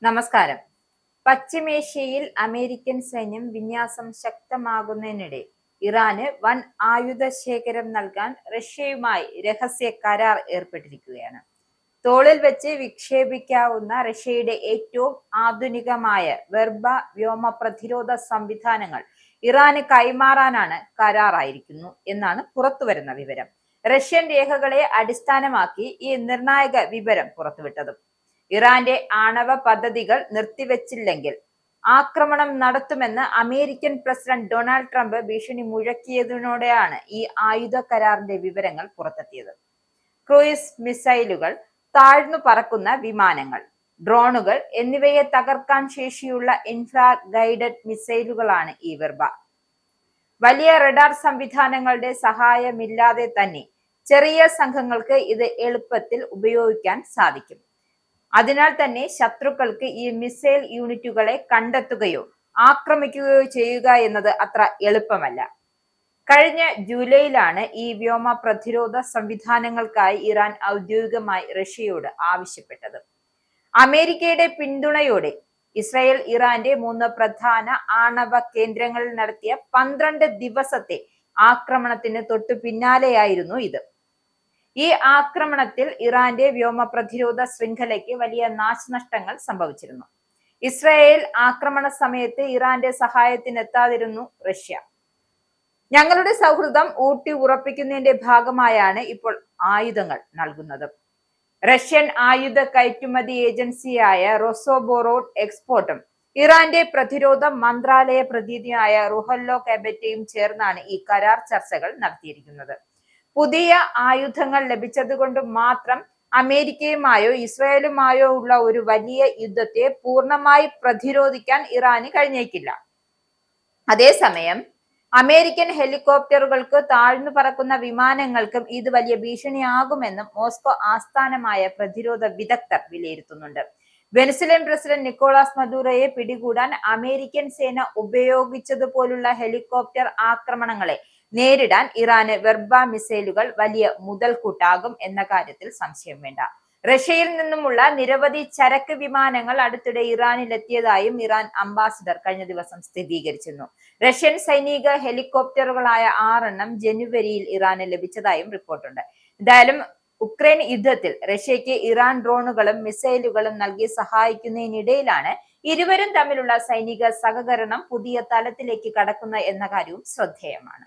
നമസ്കാരം. പശ്ചിമേഷ്യയിൽ അമേരിക്കൻ സൈന്യം വിന്യാസം ശക്തമാകുന്നതിനിടെ ഇറാന് വൻ ആയുധ ശേഖരം നൽകാൻ റഷ്യയുമായി രഹസ്യ കരാർ ഏർപ്പെട്ടിരിക്കുകയാണ്. തോളിൽ വെച്ച് വിക്ഷേപിക്കാവുന്ന റഷ്യയുടെ ഏറ്റവും ആധുനികമായ വെർബ വ്യോമ പ്രതിരോധ സംവിധാനങ്ങൾ ഇറാന് കൈമാറാനാണ് കരാറായിരിക്കുന്നു എന്നാണ് പുറത്തുവരുന്ന വിവരം. റഷ്യൻ രേഖകളെ അടിസ്ഥാനമാക്കി ഈ നിർണായക വിവരം പുറത്തുവിട്ടത്. ഇറാന്റെ ആണവ പദ്ധതികൾ നിർത്തിവെച്ചില്ലെങ്കിൽ ആക്രമണം നടത്തുമെന്ന് അമേരിക്കൻ പ്രസിഡന്റ് ഡൊണാൾഡ് ട്രംപ് ഭീഷണി മുഴക്കിയതിനോടെയാണ് ഈ ആയുധ കരാറിന്റെ വിവരങ്ങൾ പുറത്തെത്തിയത്. ക്രൂയിസ് മിസൈലുകൾ, താഴ്ന്നു പറക്കുന്ന വിമാനങ്ങൾ, ഡ്രോണുകൾ എന്നിവയെ തകർക്കാൻ ശേഷിയുള്ള ഇൻഫ്രാ ഗൈഡഡ് മിസൈലുകളാണ് ഈ വെർബ. വലിയ റഡാർ സംവിധാനങ്ങളുടെ സഹായമില്ലാതെ തന്നെ ചെറിയ സംഘങ്ങൾക്ക് ഇത് എളുപ്പത്തിൽ ഉപയോഗിക്കാൻ സാധിക്കും. അതിനാൽ തന്നെ ശത്രുക്കൾക്ക് ഈ മിസൈൽ യൂണിറ്റുകളെ കണ്ടെത്തുകയോ ആക്രമിക്കുകയോ ചെയ്യുക എന്നത് അത്ര എളുപ്പമല്ല. കഴിഞ്ഞ ജൂലൈയിലാണ് ഈ വ്യോമ പ്രതിരോധ സംവിധാനങ്ങൾക്കായി ഇറാൻ ഔദ്യോഗികമായി റഷ്യയോട് ആവശ്യപ്പെട്ടത്. അമേരിക്കയുടെ പിന്തുണയോടെ ഇസ്രായേൽ ഇറാന്റെ 3 പ്രധാന ആണവ കേന്ദ്രങ്ങളിൽ നടത്തിയ 12 ദിവസത്തെ ആക്രമണത്തിന് തൊട്ടു പിന്നാലെയായിരുന്നു ഇത്. ഈ ആക്രമണത്തിൽ ഇറാന്റെ വ്യോമ പ്രതിരോധ ശൃംഖലയ്ക്ക് വലിയ നാശനഷ്ടങ്ങൾ സംഭവിച്ചിരുന്നു. ഇസ്രായേൽ ആക്രമണ സമയത്ത് ഇറാന്റെ സഹായത്തിനെത്താതിരുന്നു റഷ്യ. ഞങ്ങളുടെ സൗഹൃദം ഊട്ടി ഉറപ്പിക്കുന്നതിന്റെ ഭാഗമായാണ് ഇപ്പോൾ ആയുധങ്ങൾ നൽകുന്നത്. റഷ്യൻ ആയുധ കയറ്റുമതി ഏജൻസിയായ റൊസോബോറോഡ് എക്സ്പോർട്ടും ഇറാന്റെ പ്രതിരോധ മന്ത്രാലയ പ്രതിനിധിയായ റുഹല്ലോ കബറ്റയും ചേർന്നാണ് ഈ കരാർ ചർച്ചകൾ നടത്തിയിരിക്കുന്നത്. പുതിയ ആയുധങ്ങൾ ലഭിച്ചതുകൊണ്ട് മാത്രം അമേരിക്കയുമായോ ഇസ്രായേലുമായോ ഉള്ള ഒരു വലിയ യുദ്ധത്തെ പൂർണ്ണമായി പ്രതിരോധിക്കാൻ ഇറാന് കഴിഞ്ഞേക്കില്ല. അതേസമയം അമേരിക്കൻ ഹെലികോപ്റ്ററുകൾക്ക്, താഴ്ന്നു പറക്കുന്ന വിമാനങ്ങൾക്കും ഇത് വലിയ ഭീഷണിയാകുമെന്നും മോസ്കോ ആസ്ഥാനമായ പ്രതിരോധ വിദഗ്ധർ വിലയിരുത്തുന്നുണ്ട്. വെനസ്വേലൻ പ്രസിഡന്റ് നിക്കോളാസ് മദൂറോയെ പിടികൂടാൻ അമേരിക്കൻ സേന ഉപയോഗിച്ചതുപോലുള്ള ഹെലികോപ്റ്റർ ആക്രമണങ്ങളെ നേരിടാൻ ഇറാന് വെർബ മിസൈലുകൾ വലിയ മുതൽക്കൂട്ടാകും എന്ന കാര്യത്തിൽ സംശയം വേണ്ട. റഷ്യയിൽ നിന്നുമുള്ള നിരവധി ചരക്ക് വിമാനങ്ങൾ അടുത്തിടെ ഇറാനിലെത്തിയതായും ഇറാൻ അംബാസിഡർ കഴിഞ്ഞ ദിവസം സ്ഥിരീകരിച്ചിരുന്നു. റഷ്യൻ സൈനിക ഹെലികോപ്റ്ററുകളായ 6 എണ്ണം ജനുവരിയിൽ ഇറാന് ലഭിച്ചതായും റിപ്പോർട്ടുണ്ട്. എന്തായാലും ഉക്രൈൻ യുദ്ധത്തിൽ റഷ്യയ്ക്ക് ഇറാൻ ഡ്രോണുകളും മിസൈലുകളും നൽകി സഹായിക്കുന്നതിനിടയിലാണ് ഇരുവരും തമ്മിലുള്ള സൈനിക സഹകരണം പുതിയ തലത്തിലേക്ക് കടക്കുന്ന എന്ന കാര്യവും ശ്രദ്ധേയമാണ്.